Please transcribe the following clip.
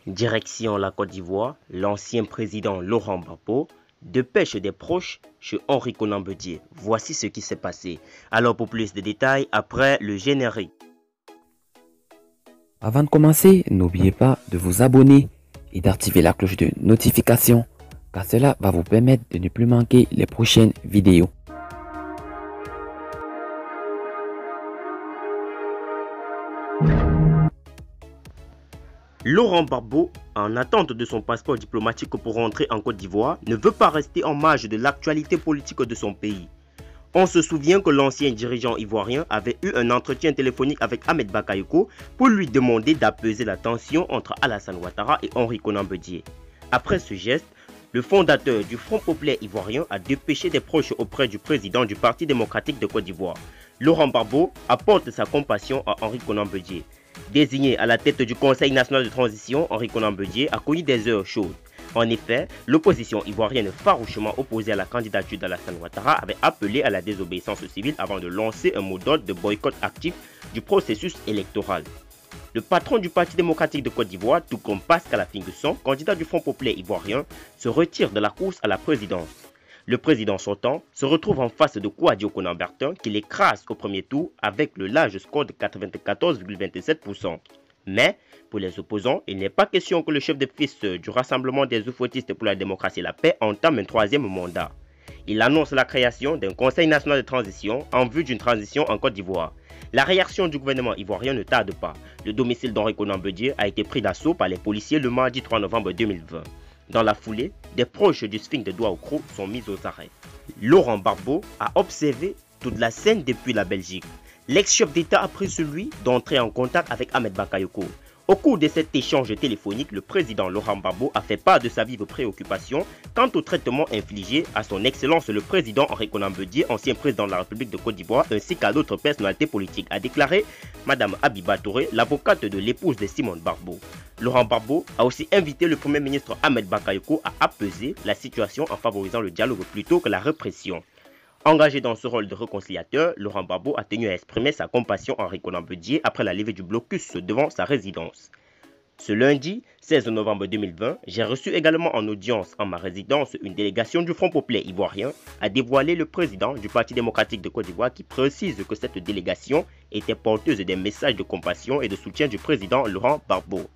Direction la Côte d'Ivoire, l'ancien président Laurent Gbagbo dépêche des proches chez Henri Konan Bédié. Voici ce qui s'est passé. Alors pour plus de détails, après le générique. Avant de commencer, n'oubliez pas de vous abonner et d'activer la cloche de notification car cela va vous permettre de ne plus manquer les prochaines vidéos. Laurent Gbagbo, en attente de son passeport diplomatique pour rentrer en Côte d'Ivoire, ne veut pas rester en marge de l'actualité politique de son pays. On se souvient que l'ancien dirigeant ivoirien avait eu un entretien téléphonique avec Ahmed Bakayoko pour lui demander d'apaiser la tension entre Alassane Ouattara et Henri Konan Bédié. Après ce geste, le fondateur du Front populaire ivoirien a dépêché des proches auprès du président du Parti démocratique de Côte d'Ivoire. Laurent Gbagbo apporte sa compassion à Henri Konan Bédié. Désigné à la tête du Conseil national de transition, Henri Konan Bédié a connu des heures chaudes. En effet, l'opposition ivoirienne farouchement opposée à la candidature d'Alassane Ouattara avait appelé à la désobéissance civile avant de lancer un mot d'ordre de boycott actif du processus électoral. Le patron du Parti démocratique de Côte d'Ivoire, tout comme Pascal Affi-N'Guessan, candidat du Front populaire ivoirien, se retire de la course à la présidence. Le président sortant se retrouve en face de Kouadio Konan Bertin qui l'écrase au premier tour avec le large score de 94,27%. Mais, pour les opposants, il n'est pas question que le chef de file du Rassemblement des Oufouettistes pour la démocratie et la paix entame un troisième mandat. Il annonce la création d'un Conseil national de transition en vue d'une transition en Côte d'Ivoire. La réaction du gouvernement ivoirien ne tarde pas. Le domicile d'Henri Konan Bédié a été pris d'assaut par les policiers le mardi 3 novembre 2020. Dans la foulée, des proches du Sphinx de Douaoukro sont mis aux arrêts. Laurent Gbagbo a observé toute la scène depuis la Belgique. L'ex-chef d'État a pris celui d'entrer en contact avec Ahmed Bakayoko. Au cours de cet échange téléphonique, le président Laurent Gbagbo a fait part de sa vive préoccupation quant au traitement infligé à son excellence le président Henri Konan Bédié, ancien président de la République de Côte d'Ivoire, ainsi qu'à d'autres personnalités politiques, a déclaré Mme Abiba Touré, l'avocate de l'épouse de Simone Gbagbo. Laurent Gbagbo a aussi invité le Premier ministre Ahmed Bakayoko à apaiser la situation en favorisant le dialogue plutôt que la répression. Engagé dans ce rôle de réconciliateur, Laurent Gbagbo a tenu à exprimer sa compassion à Henri Konan Bédié après la levée du blocus devant sa résidence. Ce lundi 16 novembre 2020, j'ai reçu également en audience en ma résidence une délégation du Front populaire ivoirien, a dévoilé le président du Parti démocratique de Côte d'Ivoire qui précise que cette délégation était porteuse des messages de compassion et de soutien du président Laurent Gbagbo.